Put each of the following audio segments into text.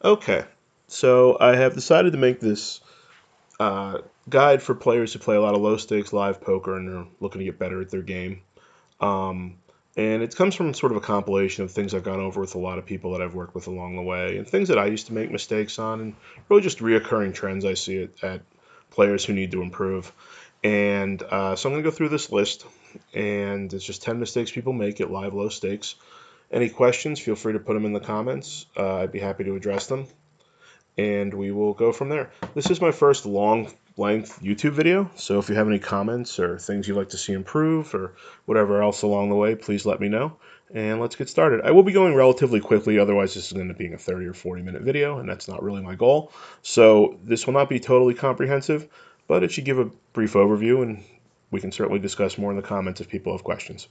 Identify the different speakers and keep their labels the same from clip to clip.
Speaker 1: Okay, so I have decided to make this uh, guide for players who play a lot of low stakes live poker and are looking to get better at their game. Um, and it comes from sort of a compilation of things I've gone over with a lot of people that I've worked with along the way, and things that I used to make mistakes on, and really just reoccurring trends I see at players who need to improve. And so I'm going to go through this list, and it's just 10 mistakes people make at live low stakes. Any questions, feel free to put them in the comments. I'd be happy to address them, and we will go from there. This is my first long length YouTube video, so if you have any comments or things you'd like to see improved or whatever else along the way, please let me know. And let's get started. I will be going relatively quickly, otherwise this is going to be a 30 or 40-minute video, and that's not really my goal. So this will not be totally comprehensive, but it should give a brief overview, and we can certainly discuss more in the comments if people have questions.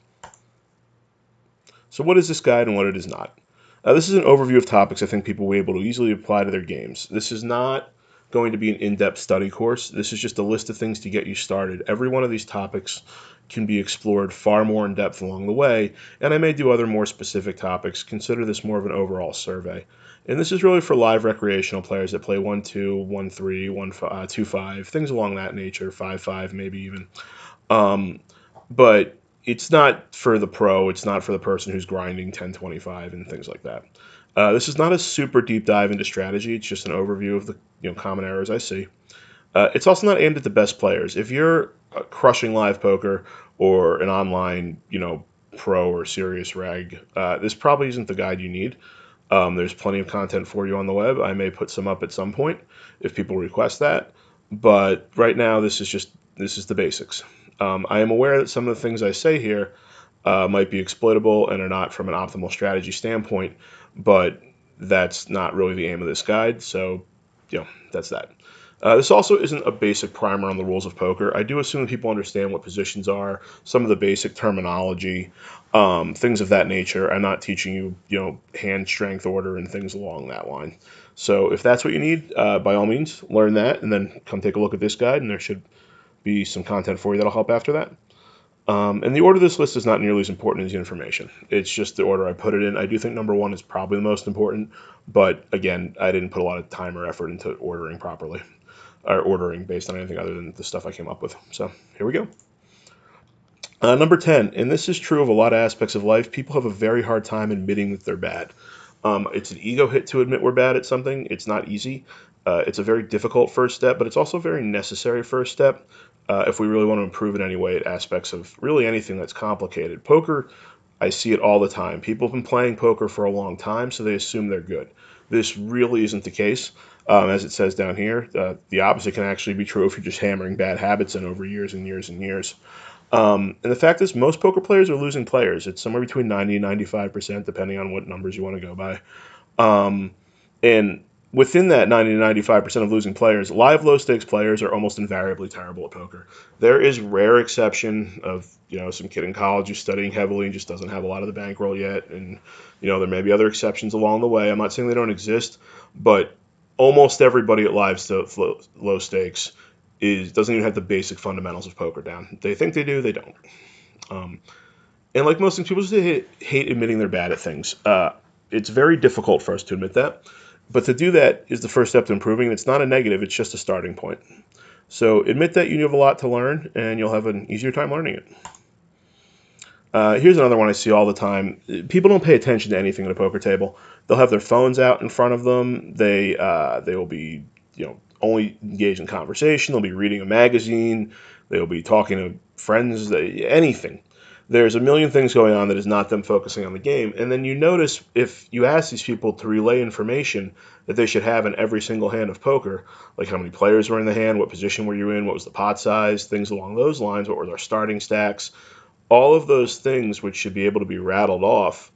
Speaker 1: So what is this guide and what it is not? This is an overview of topics I think people will be able to easily apply to their games. This is not going to be an in-depth study course. This is just a list of things to get you started. Every one of these topics can be explored far more in depth along the way, and I may do other more specific topics. Consider this more of an overall survey. And this is really for live recreational players that play 1-2, 1-3, 2-5, things along that nature, 5-5 maybe even. Um, but it's not for the pro. It's not for the person who's grinding 10-25 and things like that. This is not a super deep dive into strategy. It's just an overview of the common errors I see. It's also not aimed at the best players. If you're crushing live poker or an online pro or serious reg, this probably isn't the guide you need. There's plenty of content for you on the web. I may put some up at some point if people request that. But right now, this is the basics. I am aware that some of the things I say here might be exploitable and are not from an optimal strategy standpoint, but that's not really the aim of this guide. So, that's that. This also isn't a basic primer on the rules of poker. I do assume that people understand what positions are, some of the basic terminology, things of that nature. I'm not teaching you, hand strength order and things along that line. So if that's what you need, by all means, learn that and then come take a look at this guide, and there should be some content for you that'll help after that. And the order of this list is not nearly as important as the information. It's just the order I put it in. I do think number one is probably the most important, but again, I didn't put a lot of time or effort into ordering properly, or ordering based on anything other than the stuff I came up with. So here we go. Number 10, and this is true of a lot of aspects of life, people have a very hard time admitting that they're bad. It's an ego hit to admit we're bad at something. It's not easy. It's a very difficult first step, but it's also a very necessary first step if we really want to improve in any way at aspects of really anything that's complicated. Poker, I see it all the time. People have been playing poker for a long time, so they assume they're good. This really isn't the case. As it says down here, the opposite can actually be true if you're just hammering bad habits in over years and years and years. And the fact is, most poker players are losing players. It's somewhere between 90 and 95%, depending on what numbers you want to go by. Um, and within that 90 to 95% of losing players, live low stakes players are almost invariably terrible at poker. There is rare exception of some kid in college who's studying heavily and just doesn't have a lot of the bankroll yet, and there may be other exceptions along the way. I'm not saying they don't exist, but almost everybody at low stakes doesn't even have the basic fundamentals of poker down. They think they do, they don't. Um, and like most things, people just hate admitting they're bad at things. It's very difficult for us to admit that. But to do that is the first step to improving. It's not a negative, it's just a starting point. So admit that you have a lot to learn, and you'll have an easier time learning it. Here's another one I see all the time. People don't pay attention to anything at a poker table. They'll have their phones out in front of them. They will be only engaged in conversation. They'll be reading a magazine. They'll be talking to friends. Anything. There's a million things going on that is not them focusing on the game. And then you notice if you ask these people to relay information that they should have in every single hand of poker, like how many players were in the hand, what position were you in, what was the pot size, things along those lines, what were their starting stacks, all of those things which should be able to be rattled off,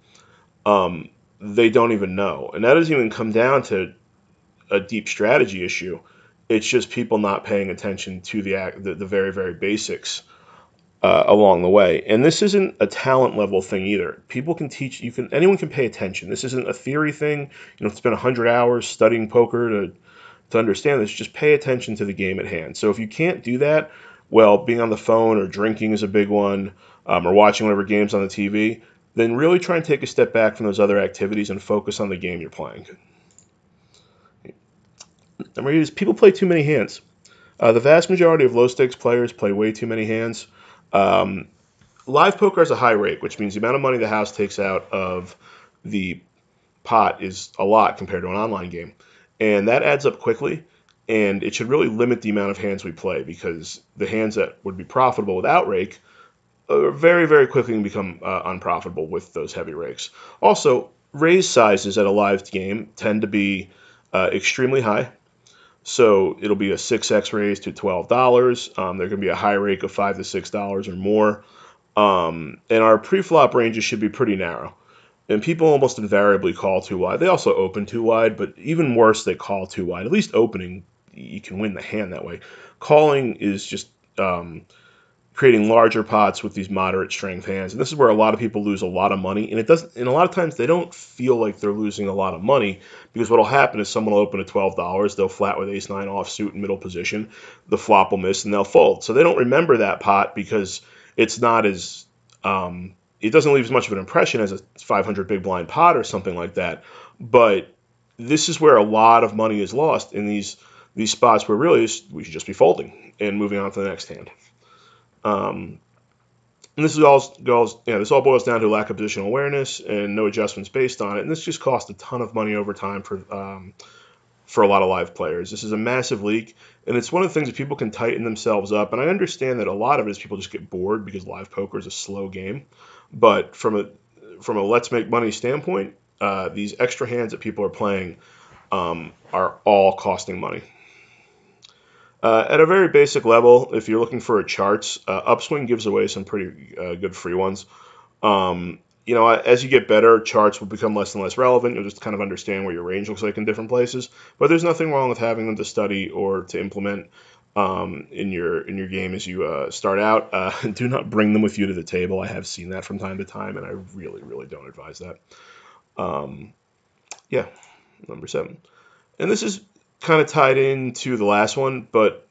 Speaker 1: they don't even know. And that doesn't even come down to a deep strategy issue. It's just people not paying attention to the very, very basics along the way. And this isn't a talent level thing either. People can teach, anyone can pay attention. This isn't a theory thing. You don't have to spend 100 hours studying poker to understand this. Just pay attention to the game at hand. So if you can't do that, well, being on the phone or drinking is a big one, or watching whatever games on the TV, then really try and take a step back from those other activities and focus on the game you're playing. Number 8 is people play too many hands. The vast majority of low stakes players play way too many hands. Um, Live poker has a high rake, which means the amount of money the house takes out of the pot is a lot compared to an online game. And that adds up quickly, and it should really limit the amount of hands we play because the hands that would be profitable without rake very, very quickly can become unprofitable with those heavy rakes. Also, raise sizes at a live game tend to be extremely high. So it'll be a 6x raise to $12. There can be a high rake of $5 to $6 or more. And our pre-flop ranges should be pretty narrow. And people almost invariably call too wide. They also open too wide, but even worse, they call too wide. At least opening, you can win the hand that way. Calling is just creating larger pots with these moderate strength hands. And this is where a lot of people lose a lot of money. And it doesn't. And a lot of times they don't feel like they're losing a lot of money because what'll happen is someone will open at $12. They'll flat with ace-9 offsuit in middle position. The flop will miss and they'll fold. So they don't remember that pot because it's not as it doesn't leave as much of an impression as a 500 big blind pot or something like that. But this is where a lot of money is lost in these spots where really we should just be folding and moving on to the next hand. And this this all boils down to lack of positional awareness and no adjustments based on it. And this just costs a ton of money over time for a lot of live players. This is a massive leak, and it's one of the things that people can tighten themselves up. And I understand that a lot of it is people just get bored because live poker is a slow game. But from a let's make money standpoint, these extra hands that people are playing are all costing money. At a very basic level, if you're looking for a charts, Upswing gives away some pretty good free ones. As you get better, charts will become less and less relevant. You'll just kind of understand what your range looks like in different places. But there's nothing wrong with having them to study or to implement in your game as you start out. Do not bring them with you to the table. I have seen that from time to time, and I really, really don't advise that. Um, yeah, number 7. And this is kind of tied into the last one, but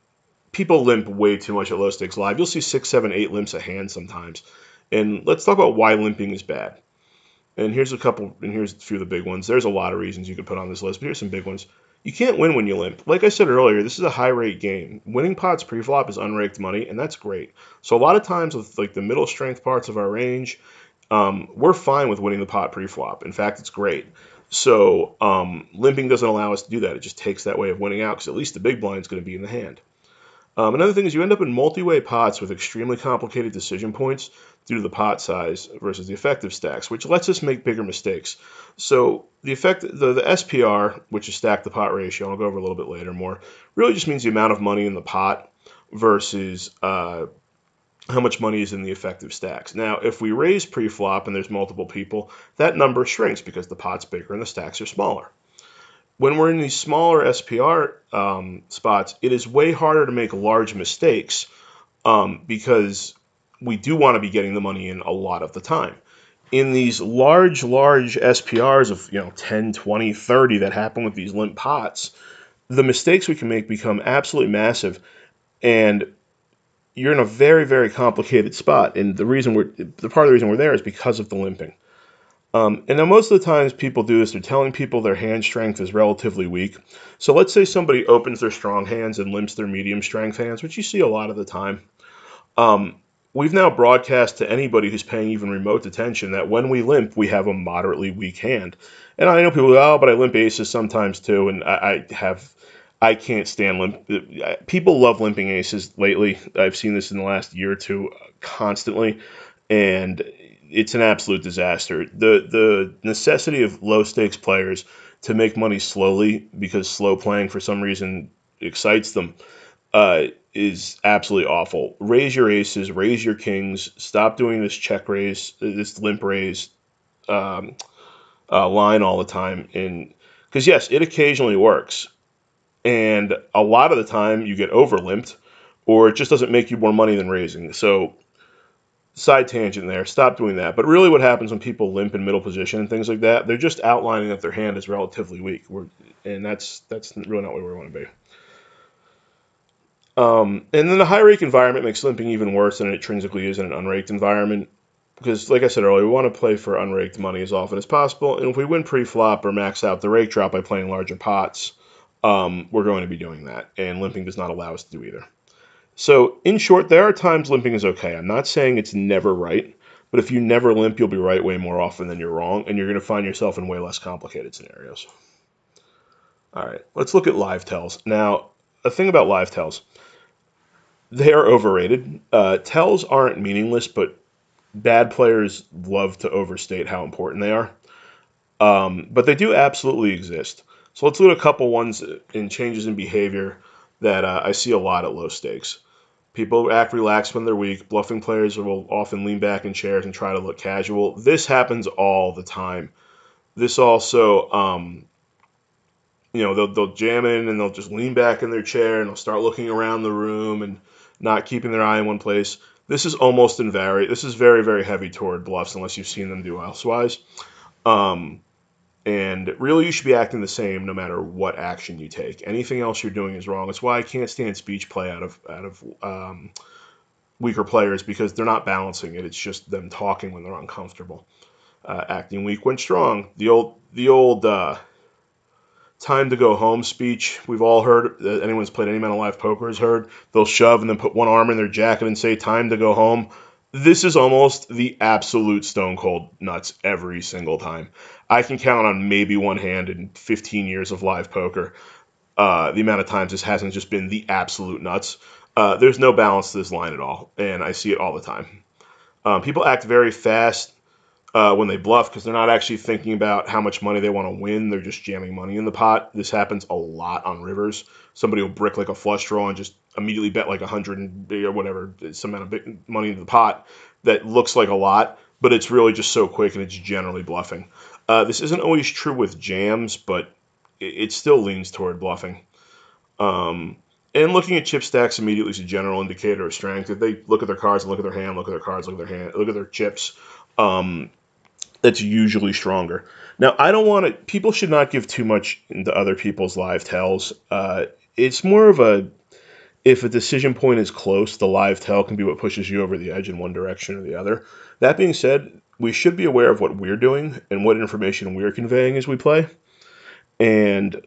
Speaker 1: people limp way too much at low stakes live. You'll see 6, 7, 8 limps a hand sometimes. And let's talk about why limping is bad. And here's a few of the big ones. There's a lot of reasons you could put on this list, but here's some big ones. You can't win when you limp. Like I said earlier, this is a high rate game. Winning pots pre-flop is unraked money, and that's great. So a lot of times with like the middle strength parts of our range, we're fine with winning the pot pre-flop. In fact, it's great. So limping doesn't allow us to do that. It just takes that way of winning out because at least the big blind's going to be in the hand. Another thing is you end up in multi-way pots with extremely complicated decision points due to the pot size versus the effective stacks, which lets us make bigger mistakes. So the SPR, which is stack the pot ratio, I'll go over a little bit later more, really just means the amount of money in the pot versus how much money is in the effective stacks. Now, if we raise pre-flop and there's multiple people, that number shrinks because the pot's bigger and the stacks are smaller. When we're in these smaller SPR spots, it is way harder to make large mistakes because we do want to be getting the money in a lot of the time. In these large SPRs of 10, 20, 30 that happen with these limp pots, the mistakes we can make become absolutely massive, and you're in a very, very complicated spot. And the part of the reason we're there is because of the limping. And now most of the times people do this, they're telling people their hand strength is relatively weak. So let's say somebody opens their strong hands and limps their medium strength hands, which you see a lot of the time. We've now broadcast to anybody who's paying even remote attention that when we limp, we have a moderately weak hand. And I know people go, oh, but I limp aces sometimes too, and I can't stand limp. People love limping aces lately. I've seen this in the last year or two constantly, and it's an absolute disaster. The necessity of low stakes players to make money slowly because slow playing for some reason excites them is absolutely awful. Raise your aces, raise your kings. Stop doing this check raise, this limp raise line all the time. And because yes, it occasionally works, and a lot of the time you get over limped, or it just doesn't make you more money than raising. So side tangent there. Stop doing that. But really what happens when people limp in middle position and things like that, they're just outlining that their hand is relatively weak. And that's really not where we want to be. And then the high rake environment makes limping even worse than it intrinsically is in an unraked environment. Because, like I said earlier, we want to play for unraked money as often as possible. And if we win pre-flop or max out the rake drop by playing larger pots, we're going to be doing that, and limping does not allow us to do either. So, in short, there are times limping is okay. I'm not saying it's never right, but if you never limp, you'll be right way more often than you're wrong, and you're going to find yourself in way less complicated scenarios. All right, let's look at live tells. Now, a thing about live tells, they are overrated. Tells aren't meaningless, but bad players love to overstate how important they are. But they do absolutely exist. So let's look at a couple ones in changes in behavior that I see a lot at low stakes. People act relaxed when they're weak. Bluffing players will often lean back in chairs and try to look casual. This happens all the time. This also, they'll jam in and they'll just lean back in their chair and they'll start looking around the room and not keeping their eye in one place. This is almost invariant. This is very, very heavy toward bluffs unless you've seen them do elsewise. Um, and really, you should be acting the same no matter what action you take. Anything else you're doing is wrong. That's why I can't stand speech play out of weaker players because they're not balancing it. It's just them talking when they're uncomfortable. Acting weak when strong. The old time to go home speech we've all heard. Anyone who's played any amount of live poker has heard. They'll shove and then put one arm in their jacket and say time to go home. This is almost the absolute stone cold nuts every single time. I can count on maybe one hand in 15 years of live poker the amount of times this hasn't just been the absolute nuts. There's no balance to this line at all, and I see it all the time. People act very fast when they bluff because they're not actually thinking about how much money they want to win. They're just jamming money in the pot. This happens a lot on rivers. Somebody will brick like a flush draw and just immediately bet like 100 or whatever, some amount of big money into the pot that looks like a lot, but it's really just so quick and it's generally bluffing. This isn't always true with jams, but it still leans toward bluffing. Um, and looking at chip stacks immediately is a general indicator of strength. If they look at their cards and look at their hand, look at their cards, look at their hand, look at their chips, um, that's usually stronger. Now, I don't want to. People should not give too much into other people's live tells. It's more of a if a decision point is close, the live tell can be what pushes you over the edge in one direction or the other. That being said, we should be aware of what we're doing and what information we're conveying as we play. And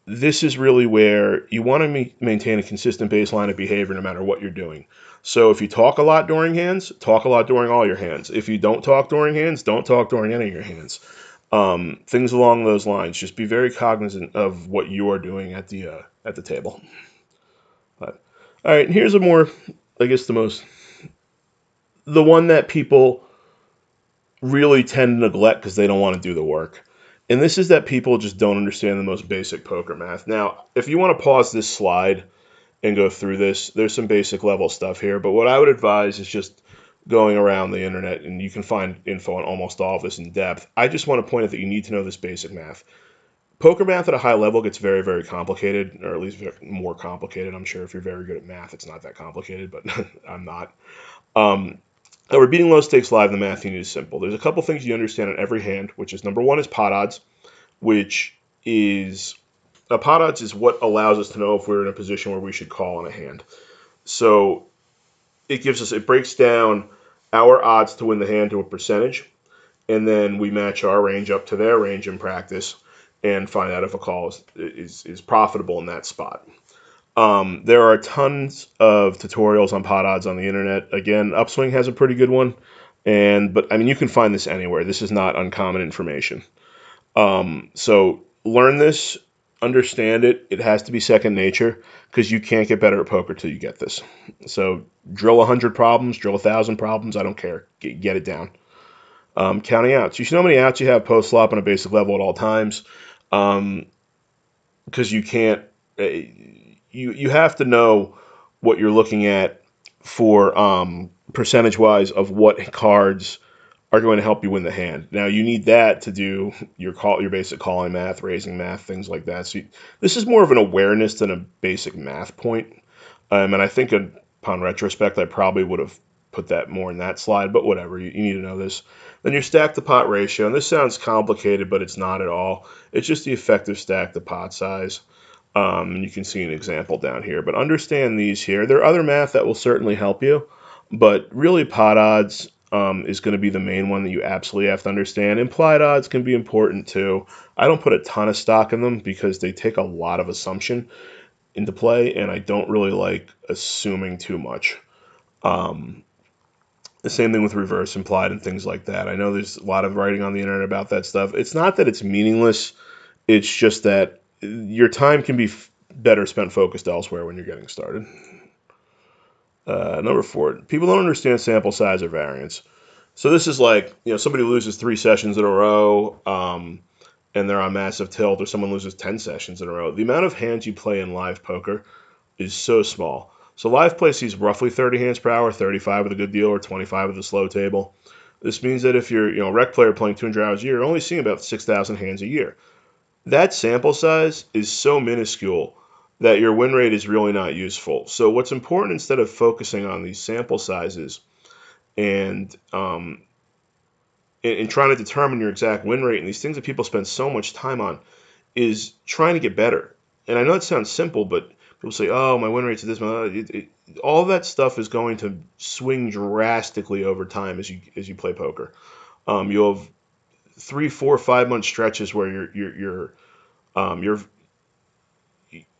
Speaker 1: this is really where you want to maintain a consistent baseline of behavior no matter what you're doing. So if you talk a lot during hands, talk a lot during all your hands. If you don't talk during hands, don't talk during any of your hands. Things along those lines. Just be very cognizant of what you are doing at the table. But, all right, and here's a more, I guess, the one that people really tend to neglect because they don't want to do the work. And this is that people just don't understand the most basic poker math. Now, if you want to pause this slide and go through this, there's some basic level stuff here. But what I would advise is just going around the internet, and you can find info on almost all of this in depth. I just want to point out that you need to know this basic math. Poker math at a high level gets very, very complicated, or at least more complicated. I'm sure if you're very good at math, it's not that complicated, but I'm not. Um, we're beating low stakes live. The math you need is simple. There's a couple things you understand on every hand, which is number one is pot odds, which is pot odds is what allows us to know if we're in a position where we should call on a hand. So it breaks down our odds to win the hand to a percentage, and then we match our range up to their range in practice and find out if a call is profitable in that spot. There are tons of tutorials on pot odds on the internet. Again, Upswing has a pretty good one, but I mean you can find this anywhere. This is not uncommon information. So learn this, understand it. It has to be second nature because you can't get better at poker till you get this. So drill 100 problems, drill 1,000 problems. I don't care. Get it down. Counting outs. You should know how many outs you have post flop on a basic level at all times, because you can't. You have to know what you're looking at for percentage wise of what cards are going to help you win the hand. Now you need that to do your basic calling math, raising math, things like that. So this is more of an awareness than a basic math point. And I think upon retrospect, I probably would have put that more in that slide, but whatever. You need to know this. Then your stack to pot ratio, and this sounds complicated, but it's not at all. It's just the effective stack to pot size. And you can see an example down here. But understand these here. There are other math that will certainly help you, but really pot odds is going to be the main one that you absolutely have to understand. Implied odds can be important too. I don't put a ton of stock in them because they take a lot of assumption into play, and I don't really like assuming too much. Um, the same thing with reverse implied and things like that. I know there's a lot of writing on the internet about that stuff. It's not that it's meaningless, it's just that your time can be better spent focused elsewhere when you're getting started. Number 4, people don't understand sample size or variance. So this is like, somebody loses 3 sessions in a row, and they're on massive tilt, or someone loses 10 sessions in a row. The amount of hands you play in live poker is so small. So live play sees roughly 30 hands per hour, 35 with a good deal, or 25 with a slow table. This means that if you're, a rec player playing 200 hours a year, you're only seeing about 6,000 hands a year. That sample size is so minuscule that your win rate is really not useful. So what's important, instead of focusing on these sample sizes and in trying to determine your exact win rate and these things that people spend so much time on, is trying to get better. And I know it sounds simple, but people say, "Oh, my win rate's at this." All that stuff is going to swing drastically over time as you play poker. You'll have 3, 4, 5 month stretches where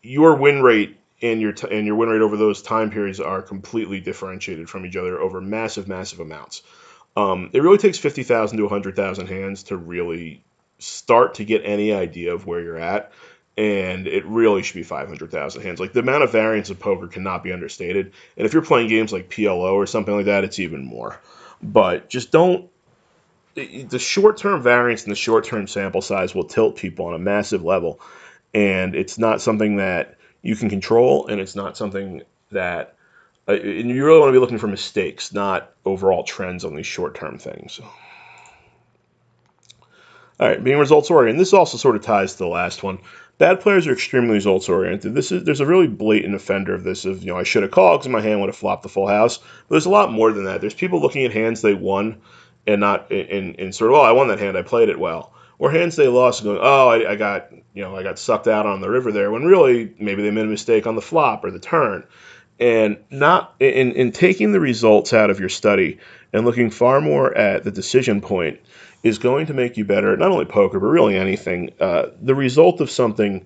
Speaker 1: your win rate and your win rate over those time periods are completely differentiated from each other over massive, massive amounts. It really takes 50,000 to 100,000 hands to really start to get any idea of where you're at, and it really should be 500,000 hands. Like, the amount of variance of poker cannot be understated, and if you're playing games like PLO or something like that, it's even more. But just don't. The short-term variance and the short-term sample size will tilt people on a massive level, and it's not something that you can control, and it's not something that and you really want to be looking for mistakes, not overall trends on these short-term things. All right, being results oriented. This also sort of ties to the last one. Bad players are extremely results oriented. There's a really blatant offender of this. I should have called because my hand would have flopped the full house. But there's a lot more than that. There's people looking at hands they won and not in sort of, oh, I won that hand, I played it well, or hands they lost and going, oh, I got sucked out on the river there, when really maybe they made a mistake on the flop or the turn. And not in taking the results out of your study and looking far more at the decision point is going to make you better at not only poker but really anything. The result of something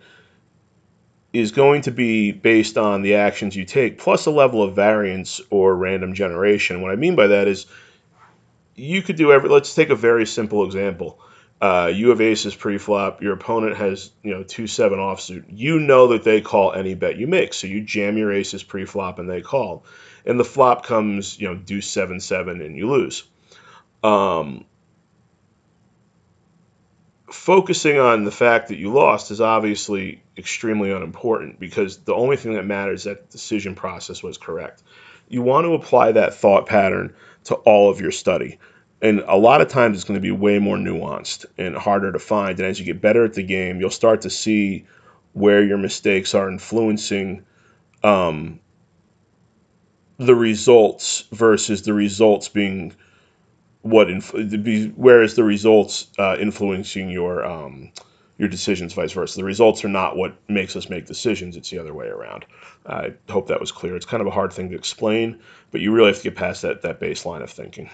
Speaker 1: is going to be based on the actions you take plus a level of variance or random generation. What I mean by that is, you could do let's take a very simple example. You have aces pre-flop. Your opponent has 2-7 offsuit. You know that they call any bet you make, so you jam your aces pre-flop and they call, and the flop comes deuce 7-7 and you lose. Focusing on the fact that you lost is obviously extremely unimportant, because the only thing that matters is that the decision process was correct. You want to apply that thought pattern to all of your study. And a lot of times it's going to be way more nuanced and harder to find. And as you get better at the game, you'll start to see where your mistakes are influencing um, the results versus the results being whereas the results influencing your decisions, vice versa. The results are not what makes us make decisions; it's the other way around. I hope that was clear. It's kind of a hard thing to explain, but you really have to get past that baseline of thinking.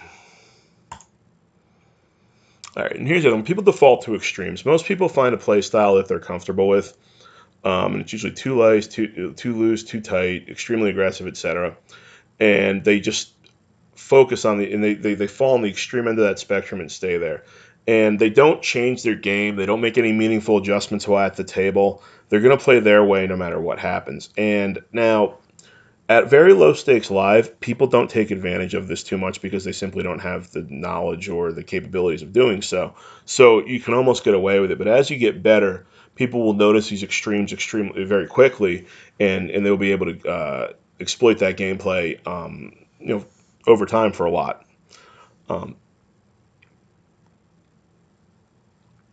Speaker 1: All right, and here's the other one. People default to extremes. Most people find a play style that they're comfortable with, and it's usually too light, too loose, too tight, extremely aggressive, etc. And they just focus on and they fall on the extreme end of that spectrum and stay there. And they don't change their game. They don't make any meaningful adjustments while at the table. They're going to play their way no matter what happens. And now, at very low stakes live, people don't take advantage of this too much because they simply don't have the knowledge or the capabilities of doing so. So you can almost get away with it. But as you get better, people will notice these extremes extremely very quickly, and they'll be able to exploit that gameplay, over time for a lot. Um,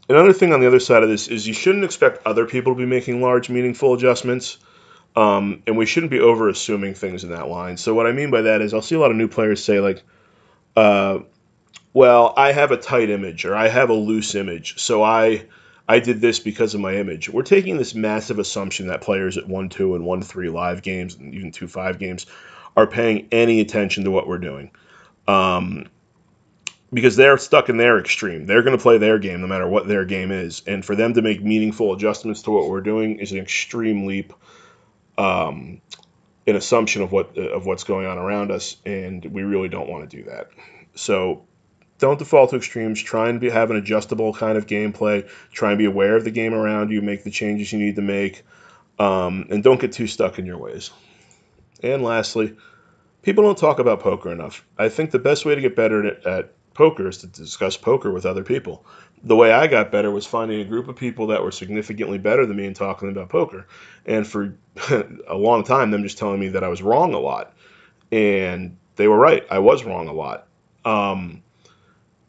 Speaker 1: Another thing on the other side of this is, you shouldn't expect other people to be making large, meaningful adjustments. And we shouldn't be over assuming things in that line. So what I mean by that is, I'll see a lot of new players say like, uh, well, I have a tight image or I have a loose image, so I did this because of my image. We're taking this massive assumption that players at 1-2 and 1-3 live games and even 2-5 games are paying any attention to what we're doing. Um, because they're stuck in their extreme. They're going to play their game no matter what their game is. And for them to make meaningful adjustments to what we're doing is an extreme leap, um, an assumption of what's going on around us, and we really don't want to do that. So don't default to extremes. Try and have an adjustable kind of gameplay. Try and be aware of the game around you. Make the changes you need to make, and don't get too stuck in your ways. And lastly, people don't talk about poker enough. I think the best way to get better at poker is to discuss poker with other people. The way I got better was finding a group of people that were significantly better than me and talking about poker. And for a long time, them just telling me that I was wrong a lot. And they were right. I was wrong a lot. Um,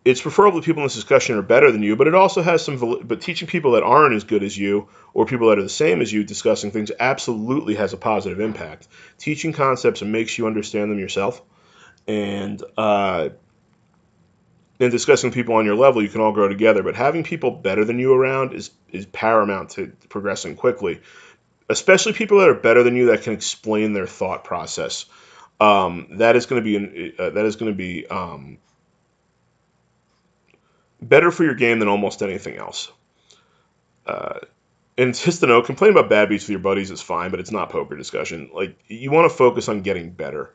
Speaker 1: it's preferable people in this discussion are better than you, but it also has some. But teaching people that aren't as good as you or people that are the same as you discussing things absolutely has a positive impact. Teaching concepts and makes you understand them yourself, and discussing people on your level, you can all grow together. But having people better than you around is paramount to progressing quickly, especially people that are better than you that can explain their thought process. That is going to be better for your game than almost anything else. Uh, and just to know, complain about bad beats with your buddies is fine, but it's not poker discussion. Like you want to focus on getting better.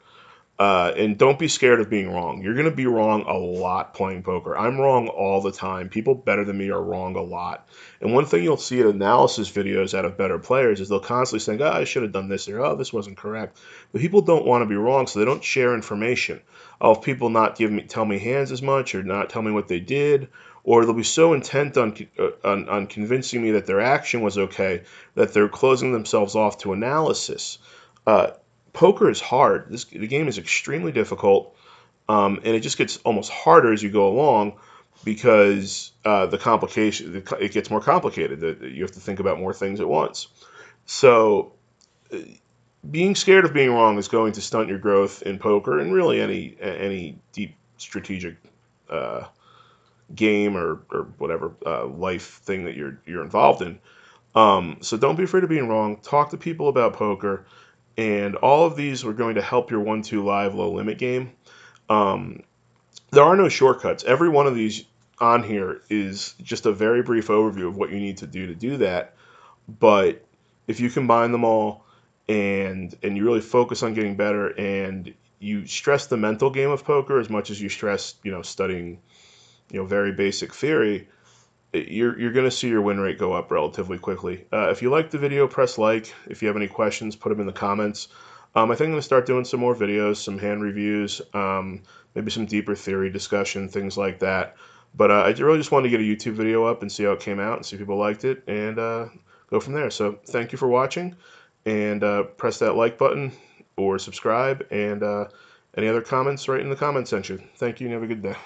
Speaker 1: And don't be scared of being wrong. You're going to be wrong a lot playing poker. I'm wrong all the time. People better than me are wrong a lot. And one thing you'll see in analysis videos out of better players is they'll constantly say, oh, I should have done this, or oh, this wasn't correct. But people don't want to be wrong, so they don't share information. If people not tell me hands as much, or not tell me what they did, or they'll be so intent on convincing me that their action was okay that they're closing themselves off to analysis. Uh, Poker is hard. The game is extremely difficult, and it just gets almost harder as you go along because it gets more complicated. You have to think about more things at once. So, being scared of being wrong is going to stunt your growth in poker and really any deep strategic uh, game or whatever life thing that you're involved in. So don't be afraid of being wrong. Talk to people about poker. And all of these are going to help your 1-2 live low limit game. Um, there are no shortcuts. Every one of these on here is just a very brief overview of what you need to do that. But if you combine them all and you really focus on getting better and you stress the mental game of poker as much as you stress, studying, very basic theory, you're going to see your win rate go up relatively quickly. If you like the video, press like. If you have any questions, put them in the comments. I think I'm going to start doing some more videos, some hand reviews, maybe some deeper theory discussion, things like that. But I really just wanted to get a YouTube video up and see how it came out and see if people liked it and go from there. So thank you for watching, and press that like button or subscribe, and any other comments, right in the comment section. Thank you and have a good day.